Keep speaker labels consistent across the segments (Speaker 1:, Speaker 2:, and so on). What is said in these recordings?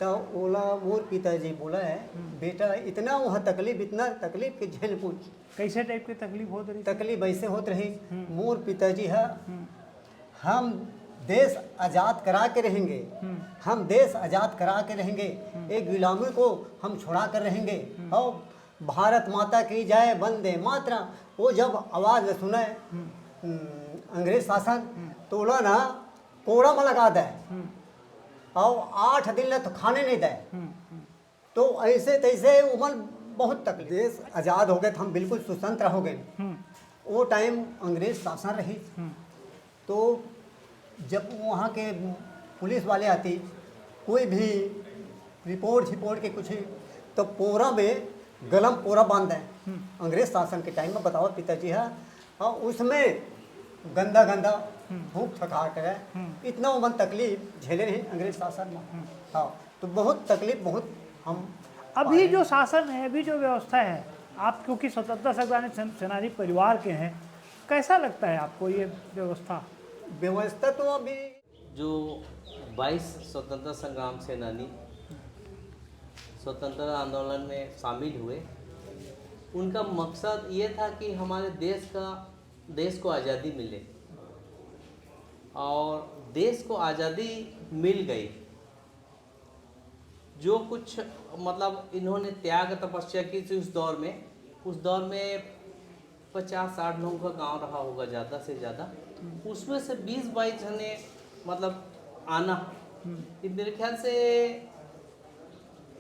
Speaker 1: तो ओला मोर पिताजी बोला है बेटा इतना वहाँ तकलीफ इतना तकलीफ के झेल पूछ
Speaker 2: कैसे टाइप की तकलीफ होत रही?
Speaker 1: तकलीफ ऐसे होत रही। मोर पिताजी है हम देश आज़ाद करा के रहेंगे, हम देश आज़ाद करा के रहेंगे, एक गुलामी को हम छुड़ा कर रहेंगे और भारत माता की जय वंदे मातरम। वो जब आवाज़ सुने अंग्रेज शासन तो बोला ना कोड़ा में लगा दे और 8 दिन ले तो खाने नहीं दे। तो ऐसे तैसे उमर बहुत तकलीफ। देश आज़ाद हो गए तो हम बिल्कुल स्वतंत्र हो गए। वो टाइम अंग्रेज शासन रही तो जब वहाँ के पुलिस वाले आती कोई भी रिपोर्ट के कुछ तो पोरा में गलम पोरा बांध दें अंग्रेज शासन के टाइम में। बताओ पिताजी है और उसमें गंदा गंदा भूख थकाट है इतना वो मन तकलीफ झेले रहे अंग्रेज शासन में। हाँ तो बहुत तकलीफ बहुत हम
Speaker 2: अभी जो शासन है, अभी जो व्यवस्था है, आप क्योंकि स्वतंत्रता संग्राम सेनानी परिवार के हैं, कैसा लगता है आपको ये व्यवस्था?
Speaker 1: व्यवस्था तो अभी
Speaker 3: जो 22 स्वतंत्रता संग्राम सेनानी स्वतंत्रता आंदोलन में शामिल हुए, उनका मकसद ये था कि हमारे देश को आज़ादी मिले और देश को आज़ादी मिल गई। जो कुछ मतलब इन्होंने त्याग तपस्या की थी उस दौर में 50-60 लोगों का गांव रहा होगा ज़्यादा से ज़्यादा। उसमें से 20-22 जने मतलब आना, मेरे ख्याल से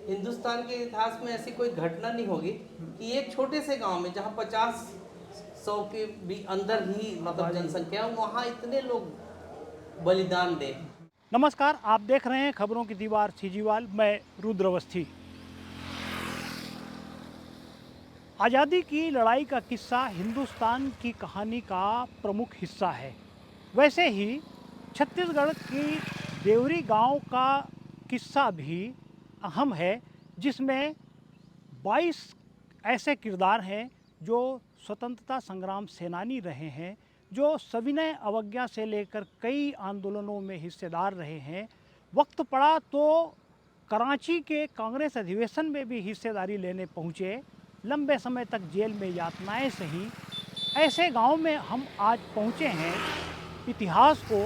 Speaker 3: हिंदुस्तान के इतिहास में ऐसी कोई घटना नहीं होगी कि एक छोटे से गांव में जहां 50-100 के भी अंदर ही मतलब जनसंख्या, वहां इतने लोग बलिदान दें।
Speaker 2: नमस्कार, आप देख रहे हैं खबरों की दीवार सीजीवाल, मैं रुद्र अवस्थी। आज़ादी की लड़ाई का किस्सा हिंदुस्तान की कहानी का प्रमुख हिस्सा है। वैसे ही छत्तीसगढ़ की देवरी गांव का किस्सा भी अहम है, जिसमें 22 ऐसे किरदार हैं जो स्वतंत्रता संग्राम सेनानी रहे हैं, जो सविनय अवज्ञा से लेकर कई आंदोलनों में हिस्सेदार रहे हैं। वक्त पड़ा तो कराची के कांग्रेस अधिवेशन में भी हिस्सेदारी लेने पहुँचे, लंबे समय तक जेल में यातनाएं सही। ऐसे गांव में हम आज पहुँचे हैं इतिहास को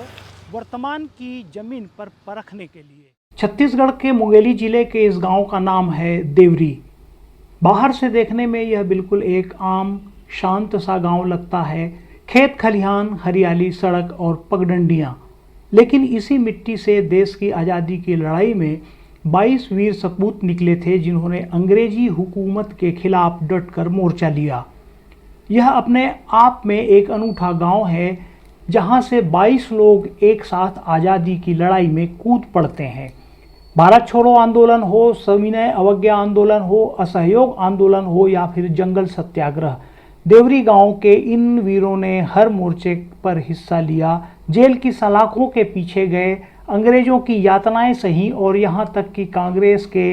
Speaker 2: वर्तमान की ज़मीन पर परखने के लिए। छत्तीसगढ़ के मुंगेली जिले के इस गांव का नाम है देवरी। बाहर से देखने में यह बिल्कुल एक आम शांत सा गांव लगता है, खेत खलिहान, हरियाली, सड़क और पगडंडियाँ। लेकिन इसी मिट्टी से देश की आज़ादी की लड़ाई में 22 वीर सपूत निकले थे, जिन्होंने अंग्रेजी हुकूमत के खिलाफ डटकर मोर्चा लिया। यह अपने आप में एक अनूठा गांव है, जहां से 22 लोग एक साथ आज़ादी की लड़ाई में कूद पड़ते हैं। भारत छोड़ो आंदोलन हो, सविनय अवज्ञा आंदोलन हो, असहयोग आंदोलन हो या फिर जंगल सत्याग्रह, देवरी गांव के इन वीरों ने हर मोर्चे पर हिस्सा लिया, जेल की सलाखों के पीछे गए, अंग्रेजों की यातनाएं सही और यहाँ तक कि कांग्रेस के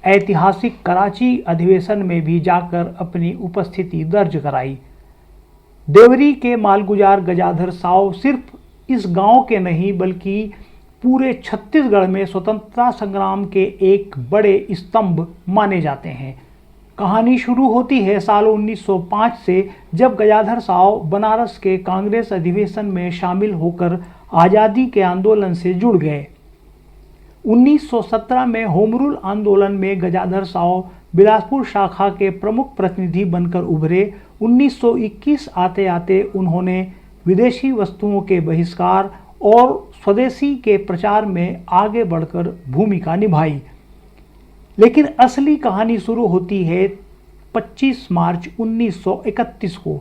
Speaker 2: ऐतिहासिक कराची अधिवेशन में भी जाकर अपनी उपस्थिति दर्ज कराई। देवरी के मालगुजार गजाधर साव सिर्फ इस गांव के नहीं बल्कि पूरे छत्तीसगढ़ में स्वतंत्रता संग्राम के एक बड़े स्तंभ माने जाते हैं। कहानी शुरू होती है साल 1905 से, जब गजाधर साव बनारस के कांग्रेस अधिवेशन में शामिल होकर आज़ादी के आंदोलन से जुड़ गए। 1917 में होम रूल आंदोलन में गजाधर साव बिलासपुर शाखा के प्रमुख प्रतिनिधि बनकर उभरे। 1921 आते आते उन्होंने विदेशी वस्तुओं के बहिष्कार और स्वदेशी के प्रचार में आगे बढ़कर भूमिका निभाई। लेकिन असली कहानी शुरू होती है 25 मार्च 1931 को,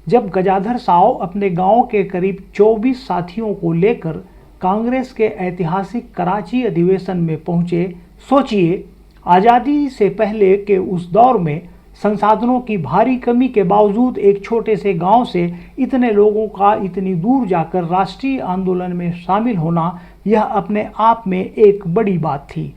Speaker 2: जब गजाधर साव अपने गांव के करीब 24 साथियों को लेकर कांग्रेस के ऐतिहासिक कराची अधिवेशन में पहुंचे। सोचिए, आज़ादी से पहले के उस दौर में संसाधनों की भारी कमी के बावजूद एक छोटे से गांव से इतने लोगों का इतनी दूर जाकर राष्ट्रीय आंदोलन में शामिल होना, यह अपने आप में एक बड़ी बात थी।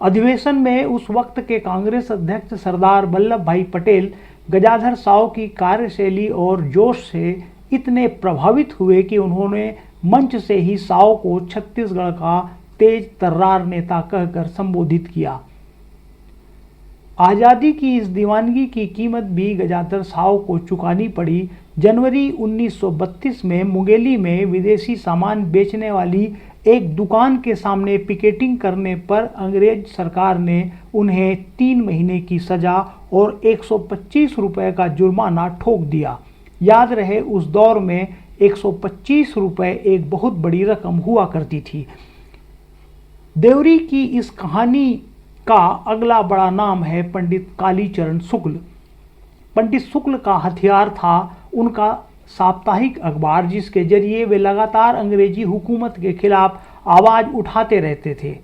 Speaker 2: अधिवेशन में उस वक्त के कांग्रेस अध्यक्ष सरदार वल्लभ भाई पटेल गजाधर साव की कार्यशैली और जोश से इतने प्रभावित हुए कि उन्होंने मंच से ही साव को छत्तीसगढ़ का तेज तर्रार नेता कहकर संबोधित किया। आज़ादी की इस दीवानगी की कीमत भी गजाधर साव को चुकानी पड़ी। जनवरी 1932 में मुंगेली में विदेशी सामान बेचने वाली एक दुकान के सामने पिकेटिंग करने पर अंग्रेज सरकार ने उन्हें 3 महीने की सजा और 125 रुपये का जुर्माना ठोक दिया। याद रहे, उस दौर में 125 रुपये एक बहुत बड़ी रकम हुआ करती थी। देवरी की इस कहानी का अगला बड़ा नाम है पंडित कालीचरण शुक्ल। पंडित शुक्ल का हथियार था उनका साप्ताहिक अखबार, जिसके जरिए वे लगातार अंग्रेजी हुकूमत के खिलाफ आवाज़ उठाते रहते थे।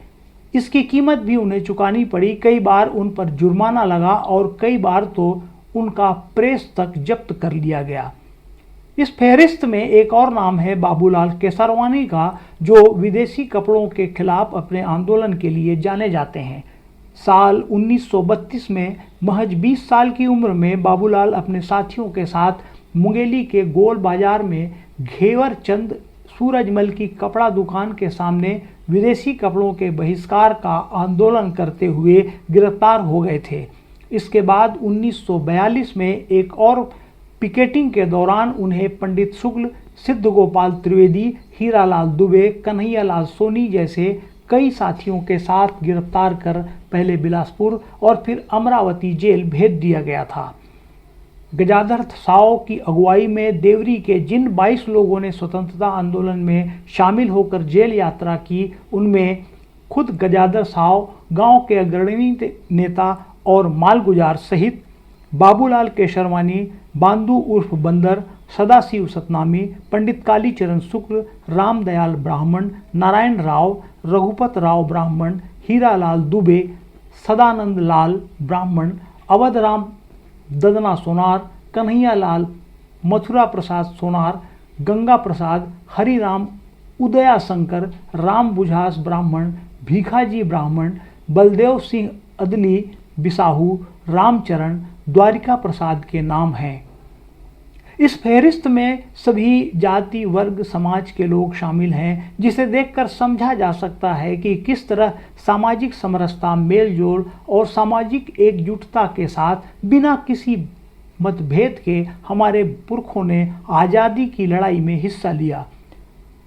Speaker 2: इसकी कीमत भी उन्हें चुकानी पड़ी। कई बार उन पर जुर्माना लगा और कई बार तो उनका प्रेस तक जब्त कर लिया गया। इस फहरिस्त में एक और नाम है बाबूलाल केसरवानी का, जो विदेशी कपड़ों के खिलाफ अपने आंदोलन के लिए जाने जाते हैं। साल 1932 में महज 20 साल की उम्र में बाबूलाल अपने साथियों के साथ मुंगेली के गोल बाजार में घेवर चंद सूरजमल की कपड़ा दुकान के सामने विदेशी कपड़ों के बहिष्कार का आंदोलन करते हुए गिरफ्तार हो गए थे। इसके बाद 1942 में एक और पिकेटिंग के दौरान उन्हें पंडित शुक्ल, सिद्ध गोपाल त्रिवेदी, हीरालाल दुबे, कन्हैयालाल सोनी जैसे कई साथियों के साथ गिरफ्तार कर पहले बिलासपुर और फिर अमरावती जेल भेज दिया गया था। गजाधर साव की अगुवाई में देवरी के जिन 22 लोगों ने स्वतंत्रता आंदोलन में शामिल होकर जेल यात्रा की, उनमें खुद गजाधर साव, गांव के अग्रणी नेता और मालगुजार सहित बाबूलाल केसरवानी, बांदू उर्फ बंदर, सदाशिव सतनामी, पंडित कालीचरण शुक्ल, रामदयाल ब्राह्मण, नारायण राव, रघुपत राव ब्राह्मण, हीरालाल दुबे, सदानंद लाल ब्राह्मण, अवधराम ददना सोनार, कन्हैयालाल मथुरा प्रसाद सोनार, गंगा प्रसाद, हरिराम उदयाशंकर, राम बुझास ब्राह्मण, भीखाजी ब्राह्मण, बलदेव सिंह अदली बिसाहू, रामचरण, द्वारिका प्रसाद के नाम हैं। इस फहरिस्त में सभी जाति वर्ग समाज के लोग शामिल हैं, जिसे देखकर समझा जा सकता है कि किस तरह सामाजिक समरसता, मेलजोल और सामाजिक एकजुटता के साथ बिना किसी मतभेद के हमारे पुरखों ने आज़ादी की लड़ाई में हिस्सा लिया।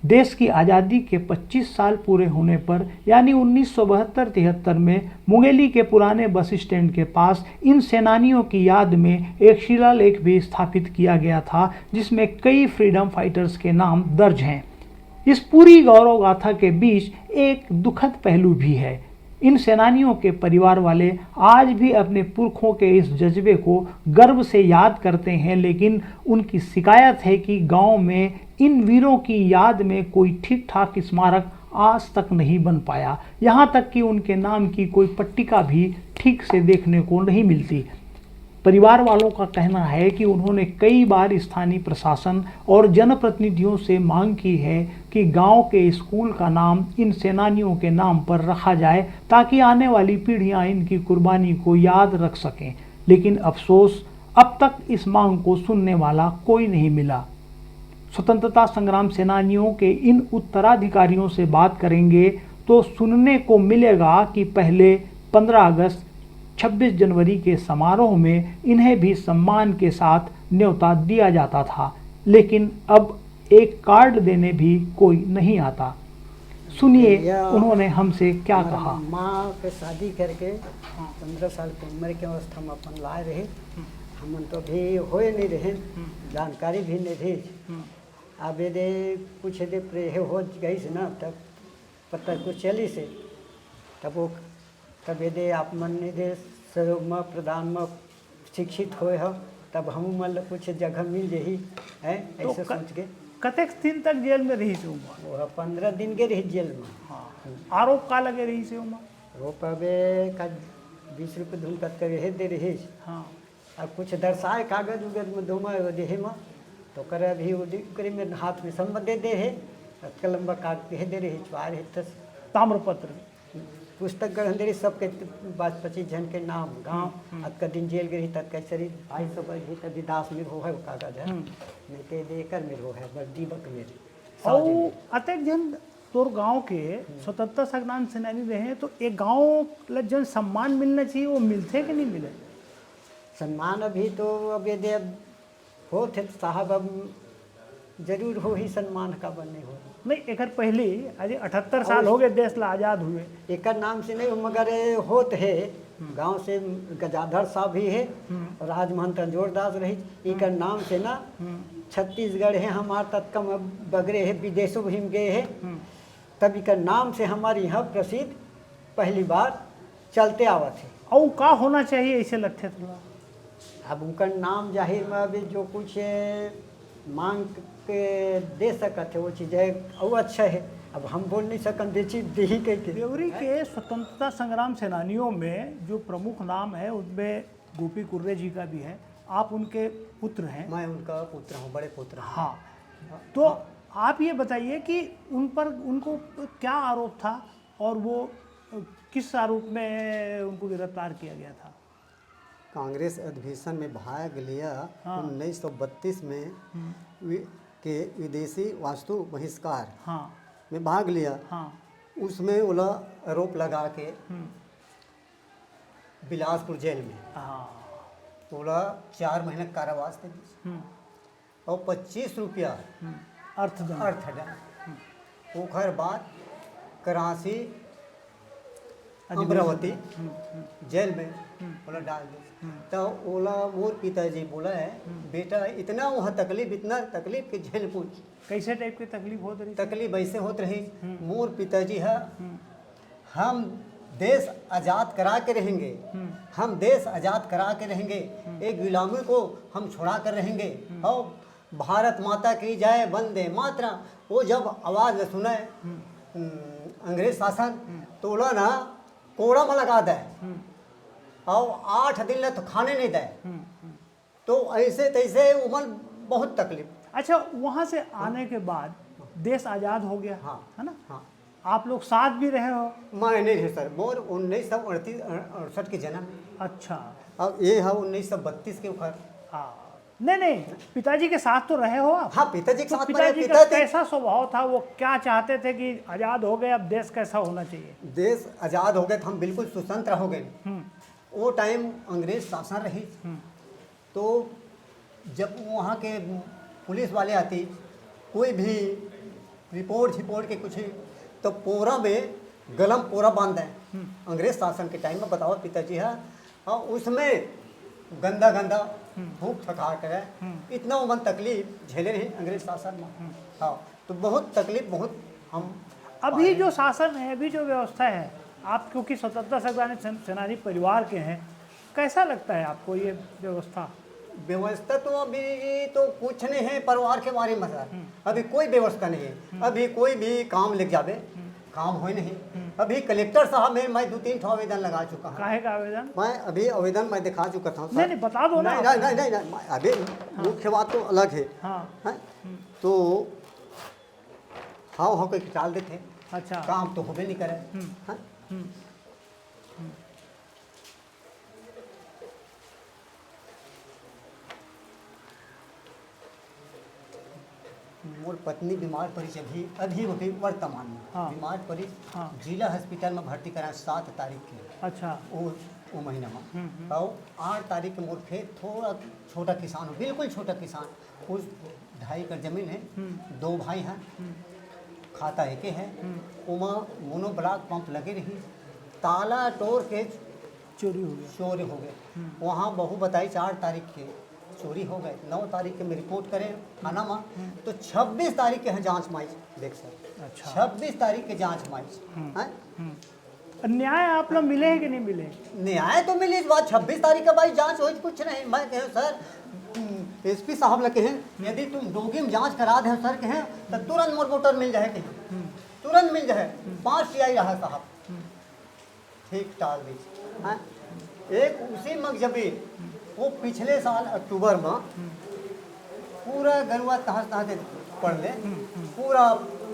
Speaker 2: देश की आज़ादी के 25 साल पूरे होने पर यानी 1972-73 में मुंगेली के पुराने बस स्टैंड के पास इन सेनानियों की याद में एक शिलालेख भी स्थापित किया गया था, जिसमें कई फ्रीडम फाइटर्स के नाम दर्ज हैं। इस पूरी गौरव गाथा के बीच एक दुखद पहलू भी है। इन सेनानियों के परिवार वाले आज भी अपने पुरखों के इस जज्बे को गर्व से याद करते हैं, लेकिन उनकी शिकायत है कि गांव में इन वीरों की याद में कोई ठीक ठाक स्मारक आज तक नहीं बन पाया। यहाँ तक कि उनके नाम की कोई पट्टिका भी ठीक से देखने को नहीं मिलती। परिवार वालों का कहना है कि उन्होंने कई बार स्थानीय प्रशासन और जनप्रतिनिधियों से मांग की है कि गांव के स्कूल का नाम इन सेनानियों के नाम पर रखा जाए, ताकि आने वाली पीढ़ियां इनकी कुर्बानी को याद रख सकें। लेकिन अफसोस, अब तक इस मांग को सुनने वाला कोई नहीं मिला। स्वतंत्रता संग्राम सेनानियों के इन उत्तराधिकारियों से बात करेंगे तो सुनने को मिलेगा कि पहले 15 अगस्त 26 जनवरी के समारोह में इन्हें भी सम्मान के साथ न्योता दिया जाता था, लेकिन अब एक कार्ड देने भी कोई नहीं आता। सुनिए उन्होंने हमसे क्या कहा।
Speaker 1: माँ के शादी करके 15 साल की उम्र के अवस्था में अपन लाए रहे, हम तो भी होए नहीं रहे, जानकारी भी नहीं रही। अब यदि कुछ यदि प्रेह हो गई से ना, तब पता कुछ चली से तब यदि आप मन यदि सहयोग में प्रदान में शिक्षित होए हो, तब हम मन कुछ जगह मिल जाही है, ऐसे सोच के।
Speaker 2: कतेक दिन तक जेल में रही से उमा?
Speaker 1: वो 15 दिन के रही जेल में।
Speaker 2: हाँ। आरोप का लगे रही से उमा?
Speaker 1: रोप अबे का 20 रुपये धूम तक के दे रही।
Speaker 2: हाँ।
Speaker 1: अब कुछ दर्शाए कागज उगज में धूमा देहे में, तो करे अभी करे मेरे हाथ में सब दे दे है, कलम कागज दे रही छुआर है,
Speaker 2: ताम्रपत्र
Speaker 1: पुस्तक ग्रहण दे रही, सबके 25 जन के नाम गाँव अत का दिन जेल गई तक कैसरी भाई सब ही तभी दास में हो है वो कागज है, मैं ते देकर में हो है बस दीपक मेरे
Speaker 2: और अतेक जन तोर गांव के स्वतंत्रता संग्राम सेनानी रहे हैं, तो एक गांव ला जन सम्मान मिलना चाहिए वो मिलते कि नहीं मिले?
Speaker 1: सम्मान अभी तो अब यदि अब हो थे तो साहब अब जरूर हो ही सम्मान का बने हो।
Speaker 2: नहीं, एक पहले आज 78 साल हो गए देश ला आज़ाद हुए।
Speaker 1: एक नाम से नहीं मगर होत है गांव से गजाधर साहब भी है और राजमोहन तंजोर दास रही। एक नाम से ना छत्तीसगढ़ है हमार तत्कम बगरे है, विदेशों भी गए है, तब एक नाम से हमारे यहाँ प्रसिद्ध पहली बार चलते आवत है।
Speaker 2: और का होना चाहिए ऐसे लगते थोड़ा?
Speaker 1: अब उनका नाम जाहिर में अभी जो कुछ मांग के दे सकते वो चीज़ें और अच्छा है। अब हम बोल नहीं सकते बेची दे ही के
Speaker 2: देवरी के स्वतंत्रता संग्राम सेनानियों में जो प्रमुख नाम है उनमें गोपी कुर्रे जी का भी है। आप उनके पुत्र हैं?
Speaker 1: मैं उनका पुत्र हूँ, बड़े पुत्र हूँ।
Speaker 2: हाँ, तो आप ये बताइए कि उन पर उनको क्या आरोप था और वो किस आरोप में उनको गिरफ्तार किया गया था?
Speaker 1: कांग्रेस अधिवेशन में भाग लिया।
Speaker 2: हाँ।
Speaker 1: 1932 में के विदेशी वास्तु बहिष्कार
Speaker 2: हाँ
Speaker 1: में भाग लिया।
Speaker 2: हाँ
Speaker 1: उसमें उला आरोप लगा के बिलासपुर जेल में
Speaker 2: हाँ
Speaker 1: उला 4 महीने कारावास दे दी और 25 रुपया
Speaker 2: अर्थदंड।
Speaker 1: अर्थदंड। ओखर बाद कराची अमरावती जेल में ओला डाल दी। तो ओला मोर पिताजी बोला है बेटा इतना वहाँ तकलीफ, इतना तकलीफ कि झेल पूछ।
Speaker 2: कैसे टाइप की तकलीफ होत रही?
Speaker 1: तकलीफ ऐसे होत रही मोर पिताजी है हम देश आज़ाद करा के रहेंगे, हम देश आज़ाद करा के रहेंगे, एक गुलामी को हम छुड़ा कर रहेंगे और भारत माता की जय वंदे मातरम। वो जब आवाज़ सुने अंग्रेज शासन तो बोला ना कोड़ा में लगा दे और 8 दिन तो खाने नहीं दे। तो ऐसे तैसे उमर बहुत तकलीफ।
Speaker 2: अच्छा, वहाँ से आने के बाद देश आज़ाद हो गया,
Speaker 1: हाँ।
Speaker 2: है ना?
Speaker 1: हाँ,
Speaker 2: आप लोग साथ भी रहे हो?
Speaker 1: मैं नहीं है सर, मोर 1968 के जन्म।
Speaker 2: अच्छा।
Speaker 1: अब ये है 1932 के ऊपर।
Speaker 2: हाँ, नहीं नहीं, पिताजी के साथ तो रहे हो आप?
Speaker 1: हाँ, पिताजी के
Speaker 2: तो
Speaker 1: साथ
Speaker 2: पिताजी का कैसा स्वभाव था? वो क्या चाहते थे कि आज़ाद हो गए, अब देश कैसा होना चाहिए?
Speaker 1: देश आज़ाद हो गए तो हम बिल्कुल स्वतंत्र हो गए। वो टाइम अंग्रेज शासन रही तो जब वहाँ के पुलिस वाले आती कोई भी रिपोर्ट के कुछ तो पोरा में गलम पोरा बांध दें। अंग्रेज शासन के टाइम में बताओ पिताजी है और उसमें गंदा गंदा भूख थका करे इतना वो मन तकलीफ झेले रही अंग्रेज शासन में। हाँ, तो बहुत तकलीफ बहुत हम
Speaker 2: अभी जो शासन है, अभी जो व्यवस्था है, आप क्योंकि स्वतंत्रता संग्राम सेनानी परिवार के हैं, कैसा लगता है आपको ये व्यवस्था?
Speaker 1: व्यवस्था तो अभी तो कुछ नहीं है परिवार के बारे में सर। अभी कोई व्यवस्था नहीं है। अभी कोई भी काम लिख जावे काम हो नहीं। अभी कलेक्टर साहब में मैं 2-3 आवेदन लगा चुका हूँ।
Speaker 2: काहे का आवेदन?
Speaker 1: मैं अभी आवेदन मैं दिखा चुका था सर।
Speaker 2: नहीं बता दो ना।
Speaker 1: नहीं, अभी मुख्य बात तो अलग है।
Speaker 2: हाँ।
Speaker 1: हैं? तो हाँ के टाल देते
Speaker 2: अच्छा।
Speaker 1: काम तो होबे नहीं करे। हैं? मोर पत्नी बीमार पड़ी अभी वर्तमान में।
Speaker 2: हाँ।
Speaker 1: बीमार पड़ी।
Speaker 2: हाँ।
Speaker 1: जिला अस्पताल में भर्ती करा 7 तारीख की।
Speaker 2: अच्छा।
Speaker 1: वो महीना में और 8 तारीख के मोर खेत थोड़ा छोटा किसान हो, बिल्कुल छोटा किसान, उस 2.5 एकड़ जमीन है। 2 भाई हैं, खाता एक है। उमा मोनो ब्लॉक पंप लगे रही, ताला तोड़ के
Speaker 2: चोरी हो गया।
Speaker 1: चोरी हो गए। वहाँ बहू बताई 4 तारीख के चोरी हो गए। 9 तारीख के में रिपोर्ट करें थाना में तो 26 तारीख के हैं जांच माई देख सर।
Speaker 2: अच्छा।
Speaker 1: 26 तारीख के जांच माई हैं।
Speaker 2: न्याय आप लोग मिले कि नहीं मिले?
Speaker 1: न्याय तो मिली इस बात 26 तारीख का भाई जांच हो कुछ नहीं। मैं कहे सर एसपी साहब लगे हैं यदि तुम डोगी में जांच करा दे सर कहें तो तुरंत मोर वोटर मिल जाए कहीं तुरंत मिल जाए। 5 टीआई रहा साहब ठीक टाल दी। एक उसी मकजबी वो पिछले साल अक्टूबर में पूरा गरुआ तहस पड़ ले, पूरा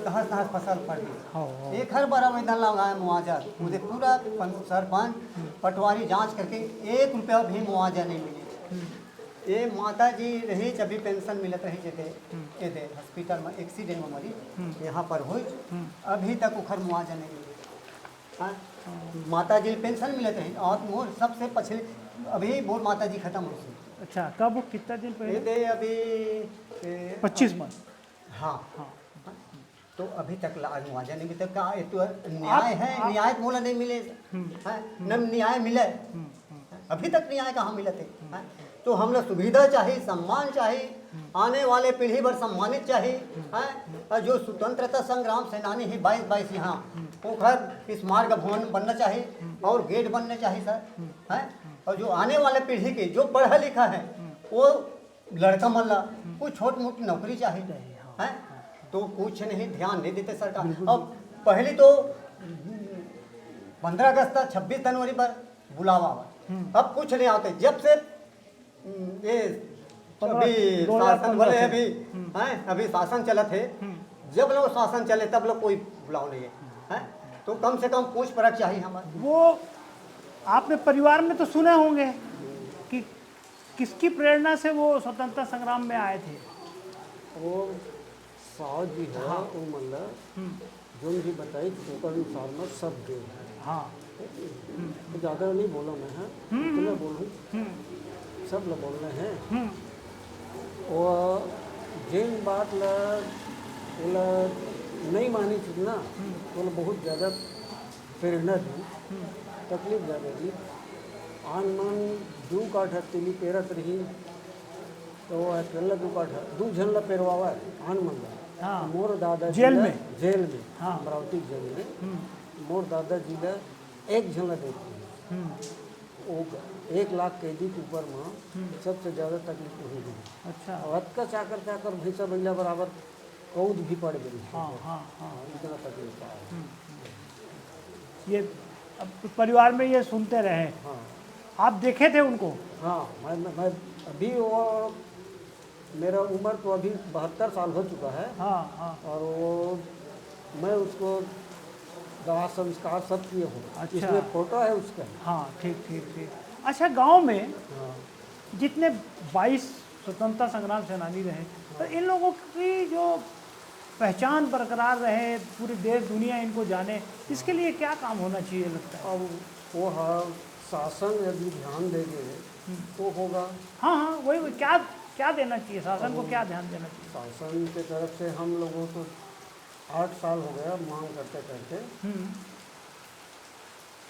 Speaker 1: तहस फसल पड़ गई। एक हर बार आवेदन लगाया मुआवजा, मुझे पूरा सरपंच पटवारी जांच करके 1 रुपया भी मुआवजा नहीं मिली। ये माता जी रही जब भी पेंशन मिलत रही जेते ये दे हॉस्पिटल में एक्सीडेंट में मरी यहाँ पर हुई अभी तक उखर मुआवजा नहीं मिली। हाँ, माता जी पेंशन मिलत रही और मोर सबसे पछले अभी मोर माता जी खत्म हो गई।
Speaker 2: अच्छा, कब, कितना दिन
Speaker 1: ये
Speaker 2: पहले?
Speaker 1: दे अभी
Speaker 2: 25 में।
Speaker 1: हाँ
Speaker 2: हाँ।
Speaker 1: तो अभी तक मुआवजा नहीं मिलता का ये तो न्याय है, न्याय मोला नहीं मिले है न न्याय मिले अभी तक न्याय कहाँ मिलते हैं। तो हम लोग सुविधा चाहिए, सम्मान चाहिए, आने वाले पीढ़ी भर सम्मानित चाहिए हैं। और जो स्वतंत्रता संग्राम सेनानी है 22 यहाँ वो घर स्मारक भवन बनना चाहिए और गेट बनने चाहिए सर हैं। और जो आने वाले पीढ़ी के जो पढ़ा लिखा है वो लड़का मल्ला कुछ छोट मोटी नौकरी चाहिए हैं। तो कुछ नहीं, ध्यान नहीं देते सरकार। अब पहले तो 15 अगस्त 26 जनवरी पर बुलावा हुआ, अब कुछ नहीं आते। जब से ये अभी शासन वाले अभी हैं, अभी शासन चला थे, जब लोग शासन चले तब लोग कोई बुलाव नहीं है। तो कम से कम पूछ परख चाहिए हमारे।
Speaker 2: वो आपने परिवार में तो सुने होंगे कि किसकी प्रेरणा से वो स्वतंत्रता संग्राम में आए थे?
Speaker 4: वो साहब जी है वो मतलब जो भी बताई ओकर अनुसार में सब दे है।
Speaker 2: हाँ।
Speaker 4: तो ज़्यादा नहीं बोला मैं है तो मैं बोलूँ सब लोग बोल रहे हैं। वो जिन बात बोला नहीं मानी थी ना बोला बहुत ज़्यादा प्रेरणा दी, तकलीफ ज़्यादा दी। आन मन दू काठा तिली पेरत रही तो अकेला दू झन ला पेरवावा आन मन ला।
Speaker 2: हाँ।
Speaker 4: मोर दादा
Speaker 2: जेल में?
Speaker 4: जेल में
Speaker 2: हाँ।
Speaker 4: अमरावती जेल में मोर दादाजी ला एक झन ला देती है। वो 1 लाख कैदी के ऊपर में सबसे ज़्यादा तकलीफ वही दी।
Speaker 2: अच्छा।
Speaker 4: और हद चाकर चाकर भैंसा बैला बराबर कौद भी पड़ गई।
Speaker 2: हाँ हाँ हाँ।
Speaker 4: इतना तकलीफ आया।
Speaker 2: ये अब परिवार में ये सुनते रहे।
Speaker 4: हाँ
Speaker 2: आप देखे थे उनको?
Speaker 4: हाँ मैं अभी वो मेरा उम्र तो अभी 72 साल हो चुका है।
Speaker 2: हाँ हाँ।
Speaker 4: और वो मैं उसको दवा संस्कार सब किए हूँ।
Speaker 2: अच्छा।
Speaker 4: इसमें फोटो है उसका।
Speaker 2: हाँ, ठीक ठीक ठीक। अच्छा, गांव में
Speaker 4: हाँ
Speaker 2: जितने 22 स्वतंत्रता संग्राम सेनानी रहे, तो इन लोगों की जो पहचान बरकरार रहे, पूरी देश दुनिया इनको जाने, इसके लिए क्या काम होना चाहिए लगता है?
Speaker 4: अब वो हाँ शासन यदि ध्यान देंगे तो होगा।
Speaker 2: हाँ हाँ, वही क्या देना चाहिए, शासन को क्या ध्यान देना चाहिए?
Speaker 4: शासन की तरफ से हम लोगों को 8 साल हो गया मांग करते करते।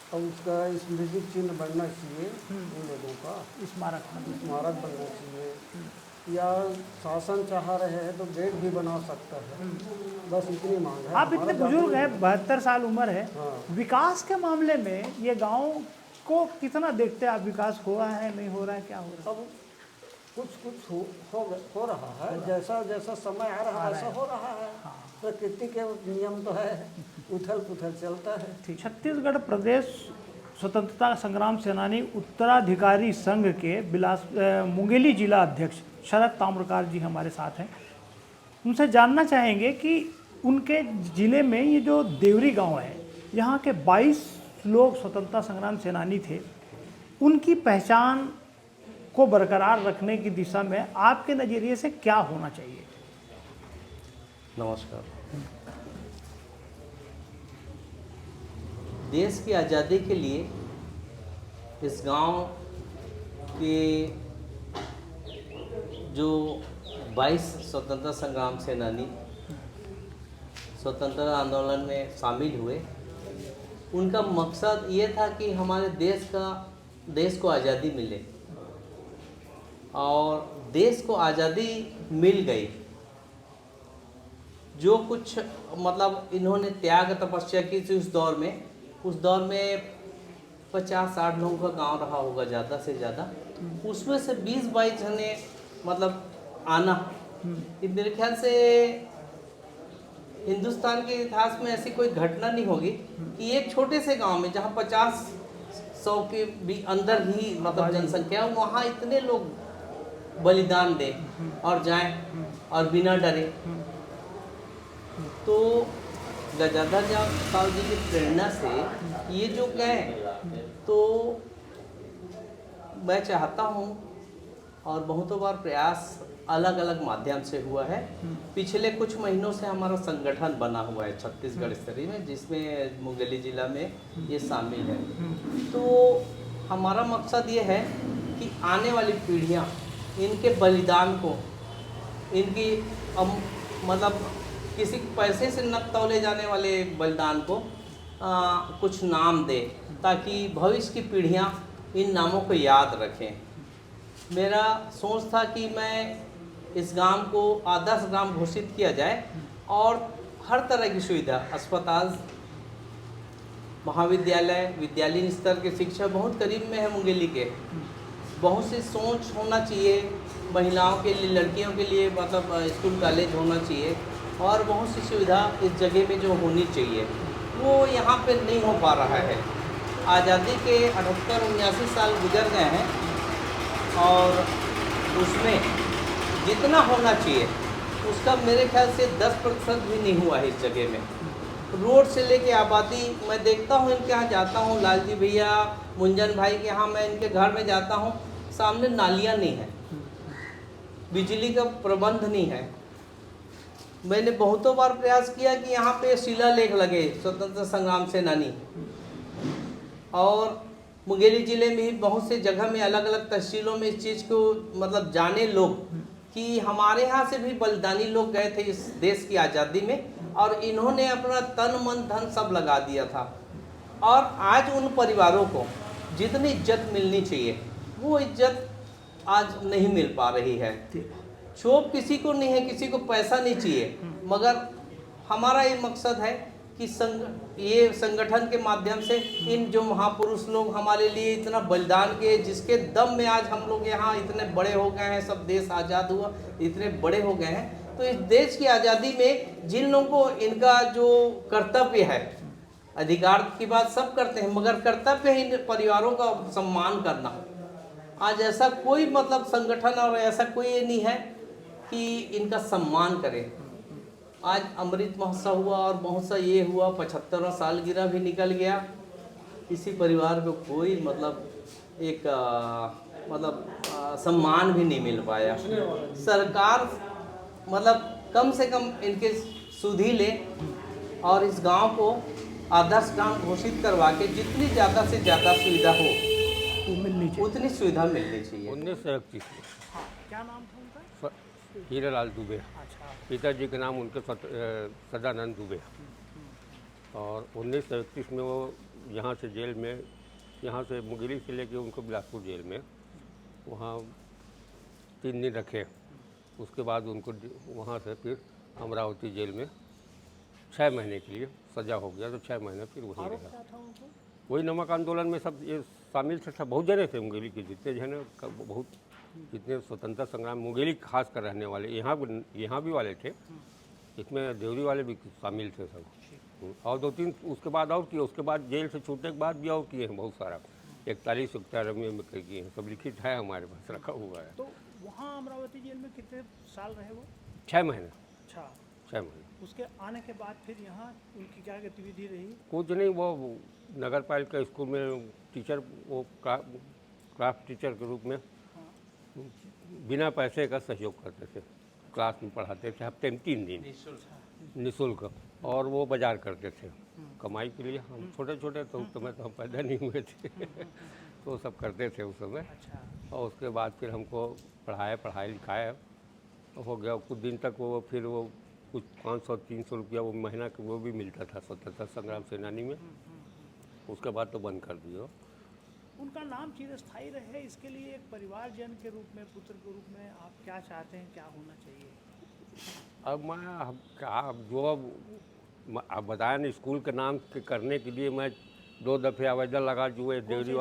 Speaker 4: अब उसका स्मृति चिन्ह बनना चाहिए उन लोगों का,
Speaker 2: स्मारक।
Speaker 4: स्मारक बनना चाहिए। या शासन चाह रहे हैं तो गेट भी बना सकता है। बस इतनी मांग है।
Speaker 2: आप इतने बुजुर्ग हैं, 72 साल उम्र है,
Speaker 4: हाँ।
Speaker 2: विकास के मामले में ये गांव को कितना देखते हैं आप? विकास हो रहा है, नहीं हो रहा है, क्या हो रहा है?
Speaker 4: अब कुछ हो रहा है। जैसा जैसा समय आ रहा है ऐसा हो रहा है। प्रकृति के नियम तो है, उथल पुथल चलता है।
Speaker 2: छत्तीसगढ़ प्रदेश स्वतंत्रता संग्राम सेनानी उत्तराधिकारी संघ के मुंगेली जिला अध्यक्ष शरद ताम्रकार जी हमारे साथ हैं। उनसे जानना चाहेंगे कि उनके ज़िले में ये जो देवरी गांव है, यहाँ के 22 लोग स्वतंत्रता संग्राम सेनानी थे, उनकी पहचान को बरकरार रखने की दिशा में आपके नज़रिए से क्या होना चाहिए?
Speaker 3: नमस्कार। देश की आज़ादी के लिए इस गांव के जो 22 स्वतंत्रता संग्राम सेनानी स्वतंत्रता आंदोलन में शामिल हुए, उनका मकसद ये था कि हमारे देश को आज़ादी मिले। और देश को आज़ादी मिल गई। जो कुछ मतलब इन्होंने त्याग तपस्या की थी उस दौर में 50-60 लोगों का गांव रहा होगा ज़्यादा से ज़्यादा। उसमें से 20-22 जने मतलब आना, मेरे ख्याल से हिंदुस्तान के इतिहास में ऐसी कोई घटना नहीं होगी कि एक छोटे से गांव में जहां 50-100 के भी अंदर ही मतलब जनसंख्या, वहाँ इतने लोग बलिदान दें और जाएं और बिना डरे। तो गजाधर साहब जी की प्रेरणा से ये जो गए, तो मैं चाहता हूँ और बहुतों बार प्रयास अलग अलग माध्यम से हुआ है। पिछले कुछ महीनों से हमारा संगठन बना हुआ है छत्तीसगढ़ स्तरीय में, जिसमें मुंगेली जिला में ये शामिल है। तो हमारा मकसद ये है कि आने वाली पीढ़ियाँ इनके बलिदान को, इनकी मतलब किसी पैसे से न तौले जाने वाले बलिदान को कुछ नाम दे, ताकि भविष्य की पीढ़ियाँ इन नामों को याद रखें। मेरा सोच था कि मैं इस गांव को आदर्श ग्राम घोषित किया जाए और हर तरह की सुविधा, अस्पताल, महाविद्यालय, विद्यालयीन स्तर की शिक्षा बहुत करीब में है मुंगेली के। बहुत सी सोच होना चाहिए महिलाओं के लिए, लड़कियों के लिए, मतलब स्कूल कॉलेज होना चाहिए और बहुत सी सुविधा इस जगह में जो होनी चाहिए वो यहाँ पे नहीं हो पा रहा है। आज़ादी के 78-79 साल गुजर गए हैं और उसमें जितना होना चाहिए उसका मेरे ख्याल से 10% भी नहीं हुआ है इस जगह में। रोड से लेके आबादी, मैं देखता हूँ इनके यहाँ जाता हूँ, लालजी भैया, मुंजन भाई के यहाँ मैं इनके घर में जाता हूँ, सामने नालियाँ नहीं है, बिजली का प्रबंध नहीं है। मैंने बहुतों बार प्रयास किया कि यहाँ पे शिलालेख लगे स्वतंत्रता संग्राम सेनानी, और मुंगेली जिले में भी बहुत से जगह में अलग अलग तहसीलों में इस चीज़ को मतलब जाने लोग कि हमारे यहाँ से भी बलिदानी लोग गए थे इस देश की आज़ादी में, और इन्होंने अपना तन मन धन सब लगा दिया था। और आज उन परिवारों को जितनी इज्जत मिलनी चाहिए वो इज्जत आज नहीं मिल पा रही है। क्षोभ किसी को नहीं है, किसी को पैसा नहीं चाहिए, मगर हमारा ये मकसद है कि ये संगठन के माध्यम से इन जो महापुरुष लोग हमारे लिए इतना बलिदान किए, जिसके दम में आज हम लोग यहाँ इतने बड़े हो गए हैं, सब देश आज़ाद हुआ, इतने बड़े हो गए हैं। तो इस देश की आज़ादी में जिन लोगों को इनका जो कर्तव्य है, अधिकार की बात सब करते हैं, मगर कर्तव्य है इन परिवारों का सम्मान करना। आज ऐसा कोई मतलब संगठन और ऐसा कोई नहीं है कि इनका सम्मान करे। आज अमृत महोत्सव हुआ और बहुत सा ये हुआ, 75वां सालगिरह भी निकल गया, किसी परिवार को कोई मतलब एक सम्मान भी नहीं मिल पाया। सरकार मतलब कम से कम इनके सुधि ले और इस गांव को आदर्श गांव घोषित करवा के जितनी ज़्यादा से ज़्यादा सुविधा हो उतनी सुविधा मिलनी चाहिए।
Speaker 5: 1931
Speaker 2: हाँ, क्या नाम था उनका?
Speaker 5: हीरालाल दुबे।
Speaker 2: अच्छा।
Speaker 5: पिताजी के नाम उनके सदानंद दुबे। और 1931 में वो यहाँ से जेल में, यहाँ से मुंगेली से लेके उनको बिलासपुर जेल में वहाँ 3 दिन रखे। उसके बाद उनको वहाँ से फिर अमरावती जेल में 6 महीने के लिए सज़ा हो गया, तो 6 महीने फिर वहीं रहा। वही नमक आंदोलन में सब ये शामिल थे, सब बहुत जने थे मुंगेली के, जितने जने बहुत, जितने स्वतंत्रता संग्राम मुंगेली खास कर रहने वाले, यहाँ भी वाले थे, इसमें देवरी वाले भी शामिल थे सब। और 2-3 उसके बाद और किए, उसके बाद जेल से छूटने के बाद भी और किए हैं बहुत सारा, 41-41 में किए हैं, सब लिखित है हमारे पास रखा हुआ है।
Speaker 2: तो वहाँ अमरावती जेल में कितने साल रहे वो?
Speaker 5: 6 महीने।
Speaker 2: अच्छा।
Speaker 5: 6 महीने।
Speaker 2: उसके आने के बाद फिर यहाँ उनकी क्या गतिविधि रही?
Speaker 5: कुछ नहीं, वो नगर पालिका स्कूल में टीचर, वो क्राफ्ट टीचर के रूप में बिना पैसे का सहयोग करते थे, क्लास में पढ़ाते थे, हफ्ते में 3 दिन निःशुल्क, और वो बाजार करते थे कमाई के लिए। हम छोटे छोटे तो उस समय तो हम पैदा नहीं हुए थे तो सब करते थे उस समय। और उसके बाद फिर हमको पढ़ाया लिखाया हो गया कुछ दिन तक। वो फिर वो कुछ 500-300 रुपया वो महीना का वो भी मिलता था स्वतंत्रता संग्राम सेनानी में। उसके बाद तो बंद कर दिया।
Speaker 2: उनका नाम चिरस्थायी रहे, इसके लिए एक परिवारजन के रूप में, पुत्र के रूप में आप क्या चाहते हैं, क्या होना चाहिए?
Speaker 5: अब मैं क्या, जो अब बताया ना, स्कूल के नाम के करने के लिए मैं 2 दफ़े आवेदन लगा चुके देवरी,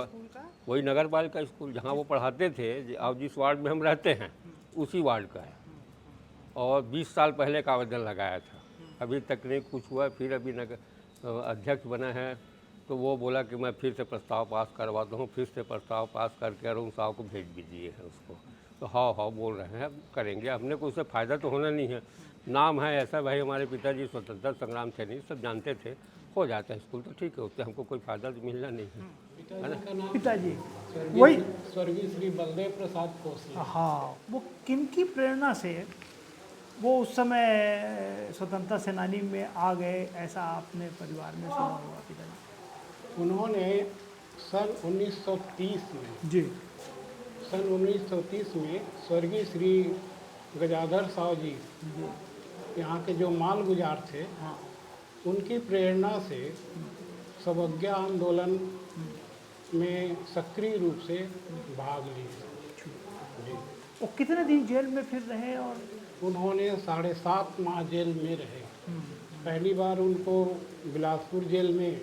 Speaker 5: वही नगर पालिका स्कूल जहाँ वो पढ़ाते थे, और जिस वार्ड में हम रहते हैं उसी वार्ड का है। और 20 साल पहले का आवेदन लगाया था, अभी तक नहीं कुछ हुआ। फिर अभी नगर अध्यक्ष बना है तो वो बोला कि मैं फिर से प्रस्ताव पास करवाता हूँ। फिर से प्रस्ताव पास करके अरुण साहब को भेज भी दिए हैं उसको। तो हाँ बोल रहे हैं, करेंगे। हमने को उससे फ़ायदा तो होना नहीं है, नाम है ऐसा, भाई हमारे पिताजी स्वतंत्रता संग्राम थे, नहीं सब जानते थे, हो जाता है स्कूल तो ठीक है, उससे हमको कोई फ़ायदा तो मिलना नहीं है।
Speaker 2: पिताजी वही
Speaker 4: स्वर्गीय श्री बलदेव प्रसाद खोसला।
Speaker 2: हाँ, वो किन की प्रेरणा से वो उस समय स्वतंत्रता सेनानी में आ गए, ऐसा आपने परिवार में सुना होगा पिताजी?
Speaker 4: उन्होंने सन 1930 में
Speaker 2: जी
Speaker 4: सन 1930 में स्वर्गीय श्री गजाधर साहु जी यहाँ के जो माल गुजार थे,
Speaker 2: हाँ
Speaker 4: उनकी प्रेरणा से सवज्ञा आंदोलन में सक्रिय रूप से भाग लिए। जी।
Speaker 2: वो कितने दिन जेल में फिर रहे? और
Speaker 4: उन्होंने 7.5 माह जेल में रहे। पहली बार उनको बिलासपुर जेल में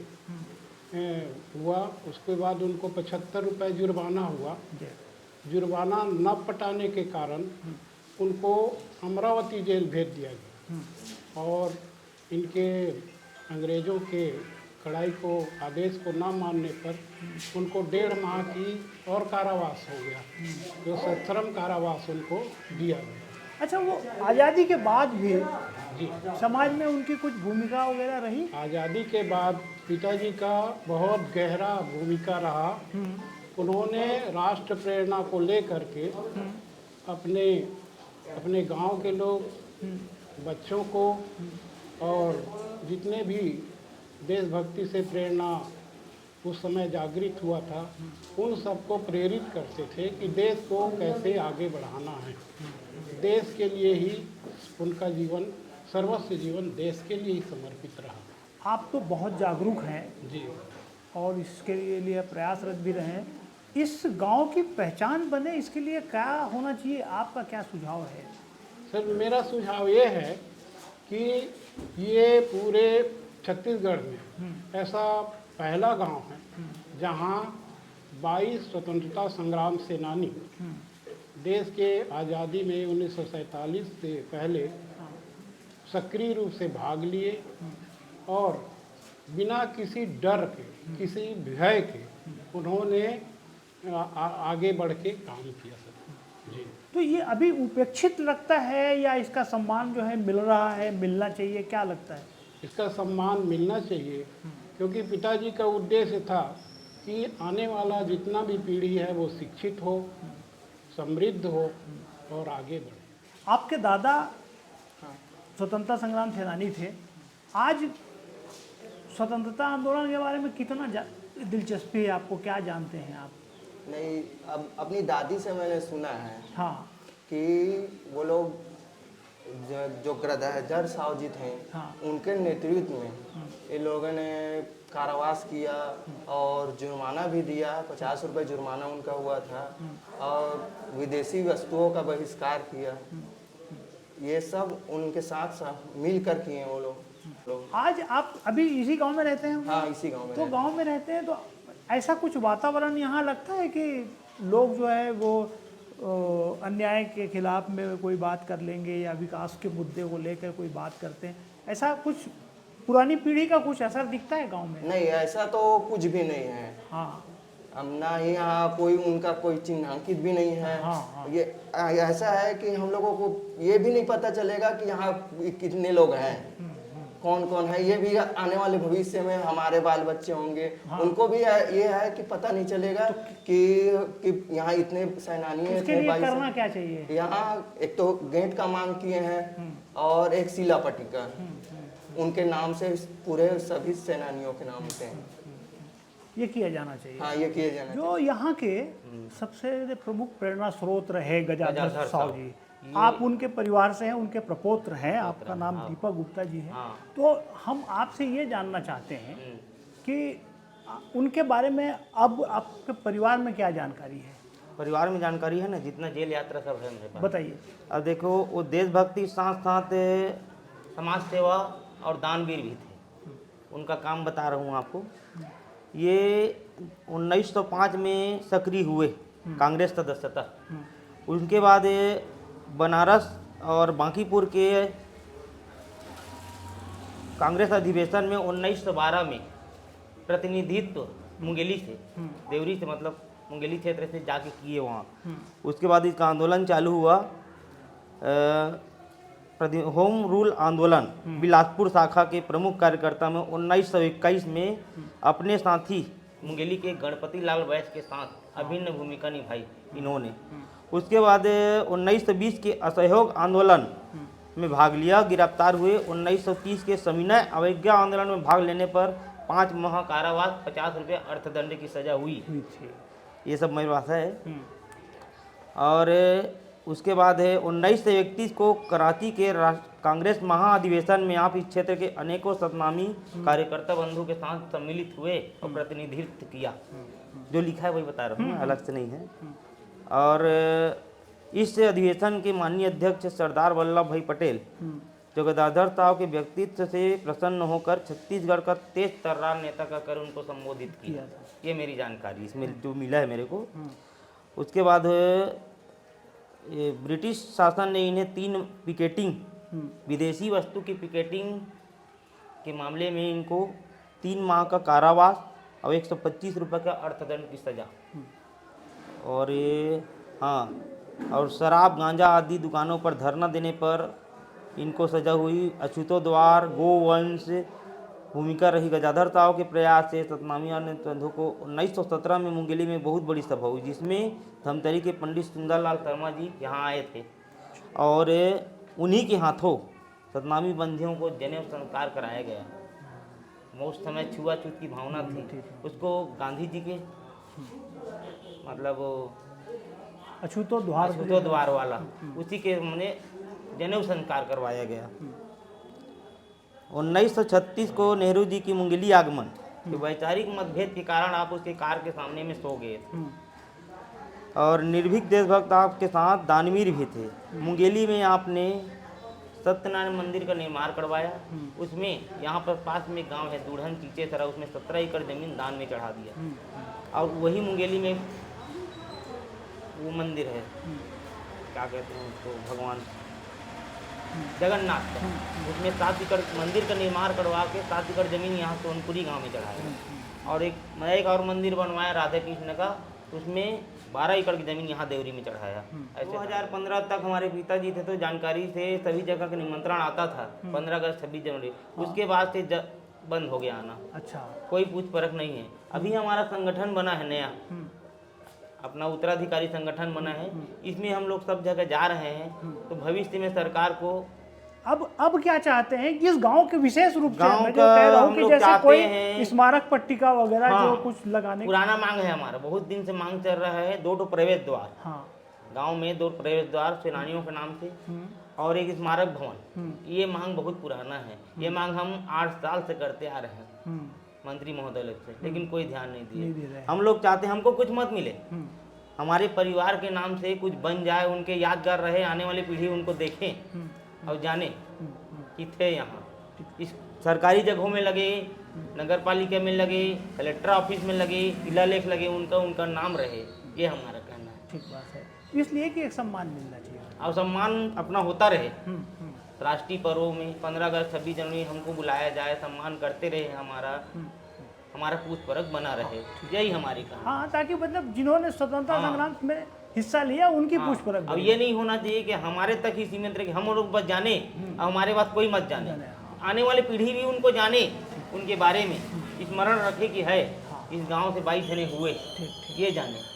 Speaker 4: हुआ, उसके बाद उनको 75 रुपये जुर्माना हुआ।
Speaker 2: जी
Speaker 4: जुर्माना न पटाने के कारण उनको अमरावती जेल भेज दिया गया और इनके अंग्रेज़ों के कड़ाई को आदेश को न मानने पर उनको 1.5 माह की और कारावास हो गया, जो सश्रम कारावास उनको दिया गया।
Speaker 2: अच्छा, वो आज़ादी के बाद भी
Speaker 4: जी,
Speaker 2: समाज में उनकी कुछ भूमिका वगैरह रही?
Speaker 4: आज़ादी के बाद पिताजी का बहुत गहरा भूमिका रहा। उन्होंने राष्ट्र प्रेरणा को लेकर के अपने अपने गांव के लोग, बच्चों को और जितने भी देशभक्ति से प्रेरणा उस समय जागृत हुआ था, उन सबको प्रेरित करते थे कि देश को कैसे आगे बढ़ाना है। देश के लिए ही उनका जीवन, सर्वस्व जीवन देश के लिए ही समर्पित रहा।
Speaker 2: आप तो बहुत जागरूक हैं
Speaker 4: जी,
Speaker 2: और इसके लिए प्रयासरत भी रहे हैं। इस गांव की पहचान बने, इसके लिए क्या होना चाहिए? आपका क्या सुझाव है?
Speaker 4: सर, मेरा सुझाव ये है कि ये पूरे छत्तीसगढ़ में ऐसा पहला गांव है जहां 22 स्वतंत्रता संग्राम सेनानी देश के आज़ादी में 1947 से पहले सक्रिय रूप से भाग लिए और बिना किसी डर के, किसी भय के उन्होंने आगे बढ़ के काम किया सर। जी,
Speaker 2: तो ये अभी उपेक्षित लगता है या इसका सम्मान जो है मिल रहा है, मिलना चाहिए, क्या लगता है?
Speaker 4: इसका सम्मान मिलना चाहिए, क्योंकि पिताजी का उद्देश्य था कि आने वाला जितना भी पीढ़ी है वो शिक्षित हो, समृद्ध हो और आगे बढ़े।
Speaker 2: आपके दादा स्वतंत्रता संग्राम सेनानी थे। आज स्वतंत्रता आंदोलन के बारे में कितना दिलचस्पी है आपको? क्या जानते हैं आप?
Speaker 6: नहीं, अब अपनी दादी से मैंने सुना है
Speaker 2: हाँ
Speaker 6: कि वो लोग जो गजाधर साहु जी थे,
Speaker 2: हाँ।
Speaker 6: उनके नेतृत्व में इन लोगों ने कारावास किया और जुर्माना भी दिया। 50 रुपये जुर्माना उनका हुआ था और विदेशी वस्तुओं का बहिष्कार किया। ये सब उनके साथ मिल कर किए वो लोग।
Speaker 2: आज आप अभी इसी गांव में रहते हैं?
Speaker 6: हाँ, इसी गांव में
Speaker 2: तो
Speaker 6: रहते हैं।
Speaker 2: गांव में रहते हैं तो ऐसा कुछ वातावरण यहाँ लगता है कि लोग जो है वो अन्याय के खिलाफ में कोई बात कर लेंगे या विकास के मुद्दे को लेकर कोई बात करते हैं, ऐसा कुछ पुरानी पीढ़ी का कुछ असर दिखता है गांव में?
Speaker 6: नहीं, ऐसा तो कुछ भी नहीं है।
Speaker 2: हाँ,
Speaker 6: अब ना ही यहाँ कोई उनका कोई चिन्हांकित भी नहीं है।
Speaker 2: हाँ।
Speaker 6: ये ऐसा है कि हम लोगों को ये भी नहीं पता चलेगा कि यहाँ कितने लोग हैं, कौन कौन है। ये भी आने वाले भविष्य में हमारे बाल बच्चे होंगे, उनको भी ये है कि पता नहीं चलेगा कि यहाँ इतने सेनानी हैं।
Speaker 2: इसके लिए करना क्या चाहिए?
Speaker 6: यहाँ एक तो गेट का मांग किए हैं और एक शिलापट्टी का, उनके नाम से, पूरे सभी सेनानियों के नाम से
Speaker 2: ये किया जाना चाहिए।
Speaker 6: हाँ, ये किए जाना।
Speaker 2: जो यहाँ के सबसे प्रमुख प्रेरणा स्रोत रहे गजाधर साहु जी, आप उनके परिवार से हैं, उनके प्रपौत्र हैं, आपका नाम दीपक गुप्ता जी है। तो हम आपसे ये जानना चाहते हैं कि उनके बारे में अब आपके परिवार में क्या जानकारी है?
Speaker 7: परिवार में जानकारी है ना, जितना जेल यात्रा सब है मेरे पास।
Speaker 2: बताइए।
Speaker 7: अब देखो, वो देशभक्ति साथ साथ समाज सेवा और दानवीर भी थे। उनका काम बता रहा हूँ आपको। ये 1905 में सक्रिय हुए कांग्रेस सदस्यता। उनके बाद बनारस और बांकीपुर के कांग्रेस अधिवेशन में 1912 में प्रतिनिधित्व मुंगेली से, देवरी से, मतलब मुंगेली क्षेत्र से जाके किए वहाँ। उसके बाद इसका आंदोलन चालू हुआ, होम रूल आंदोलन। बिलासपुर शाखा के प्रमुख कार्यकर्ता में 1921 में अपने साथी मुंगेली के गणपति लाल वैश्य के साथ अभिन्न भूमिका निभाई इन्होंने। उसके बाद 1920 के असहयोग आंदोलन में भाग लिया, गिरफ्तार हुए। 1930 के सविनय अवज्ञा आंदोलन में भाग लेने पर 5 माह कारावास, 50 रुपये अर्थदंड की सजा हुई। ये सब मेरी भाषा है। और उसके बाद है 1931 को कराची के कांग्रेस महाअधिवेशन में आप इस क्षेत्र के अनेकों सतनामी कार्यकर्ता बंधु के साथ सम्मिलित हुए और प्रतिनिधित्व किया। जो लिखा है वही बता रहा हूँ, अलग से नहीं है। और इस अधिवेशन के माननीय अध्यक्ष सरदार वल्लभ भाई पटेल जो गदाधर साहब के व्यक्तित्व से प्रसन्न होकर छत्तीसगढ़ का तेज तर्रार नेता का कर उनको संबोधित किया। ये मेरी जानकारी इसमें जो मिला है मेरे को। उसके बाद ये ब्रिटिश शासन ने इन्हें 3 पिकेटिंग, विदेशी वस्तु की पिकेटिंग के मामले में इनको 3 माह का कारावास और 125 रुपये का अर्थदंड की सजा। और ये और शराब, गांजा आदि दुकानों पर धरना देने पर इनको सजा हुई। अछूतो द्वार, गोवंश भूमिका रही। गजाधर साहब के प्रयास से सतनामी और नेतृत्व को 1917 में मुंगेली में बहुत बड़ी सभा हुई, जिसमें धमतरी के पंडित सुंदरलाल शर्मा जी यहाँ आए थे और उन्हीं के हाथों सतनामी बंदियों को जनेऊ संस्कार कराया गया। उस समय छुआछूत की भावना थी, उसको गांधी जी के मतलब
Speaker 2: अछूतो
Speaker 7: द्वार वाला उसी के मैंने जनेऊ संस्कार करवाया गया। 1936 को नेहरू जी की मुंगेली आगमन के वैचारिक मतभेद के कारण आप उसके कार के सामने में सो गए थे और निर्भीक देशभक्त आपके साथ दानवीर भी थे। मुंगेली में आपने सत्यनारायण मंदिर का निर्माण करवाया। उसमें यहाँ पर पास में गांव है दूढ़न कीचे सरा, उसमें 17 एकड़ जमीन दान में चढ़ा दिया। और वही मुंगेली में वो मंदिर है, क्या कहते हैं उसको, भगवान जगन्नाथ का, उसमें 7 एकड़ मंदिर का निर्माण करवा के 7 एकड़ जमीन यहाँ सोनपुरी गांव में चढ़ाया। और एक और मंदिर बनवाया राधा कृष्ण का, उसमें 12 एकड़ की जमीन यहाँ देवरी में चढ़ाया। ऐसे 2015 तक हमारे पिताजी थे तो जानकारी से सभी जगह का निमंत्रण आता था, 15 अगस्त 26 जनवरी। उसके बाद से बंद हो गया आना।
Speaker 2: अच्छा,
Speaker 7: कोई पूछ परख नहीं है। अभी हमारा संगठन बना है नया, अपना उत्तराधिकारी संगठन बना है, इसमें हम लोग सब जगह जा रहे हैं। तो भविष्य में सरकार को
Speaker 2: अब क्या चाहते हैं कि इस गांव के विशेष रूप से
Speaker 7: गांव
Speaker 2: मैं जो
Speaker 7: का
Speaker 2: कह रहा हूं
Speaker 7: हम
Speaker 2: कि
Speaker 7: लोग
Speaker 2: जैसे
Speaker 7: चाहते
Speaker 2: कोई
Speaker 7: हैं।
Speaker 2: स्मारक पट्टिका वगैरह
Speaker 7: हाँ,
Speaker 2: जो कुछ लगाने
Speaker 7: पुराना मांग है हमारा, बहुत दिन से मांग चल रहा है। 2 प्रवेश द्वार,
Speaker 2: हाँ,
Speaker 7: गांव में 2 प्रवेश द्वार सेनानियों के नाम से और एक स्मारक भवन। ये मांग बहुत पुराना है। ये मांग हम 8 साल से करते आ रहे हैं मंत्री महोदय लोग से, लेकिन कोई ध्यान नहीं दिए। हम लोग चाहते हैं हमको कुछ मत मिले, हमारे परिवार के नाम से कुछ बन जाए, उनके यादगार रहे, आने वाली पीढ़ी उनको देखें और जाने कि थे यहाँ। इस सरकारी जगहों में लगे, नगर पालिका में लगे, कलेक्टर ऑफिस में लगे, शिलालेख लगे, उनका नाम रहे। ये हमारा कहना है।
Speaker 2: ठीक बात है, इसलिए कि एक सम्मान मिलना चाहिए
Speaker 7: और सम्मान अपना होता रहे। राष्ट्रीय पर्वों में 15 अगस्त 26 जनवरी हमको बुलाया जाए, सम्मान करते रहे, हमारा पूछ परख बना रहे। यही हमारी कहानी।
Speaker 2: हाँ, ताकि मतलब जिन्होंने स्वतंत्रता संग्राम में हिस्सा लिया उनकी पूछ परख।
Speaker 7: अब ये नहीं होना चाहिए कि हमारे तक ही सीमित रहे, हम लोग बस जाने और हमारे बाद कोई मत जाने। आने वाली पीढ़ी भी उनको जाने, उनके बारे में स्मरण रखे कि है इस गांव से 22 जने हुए, ये जाने।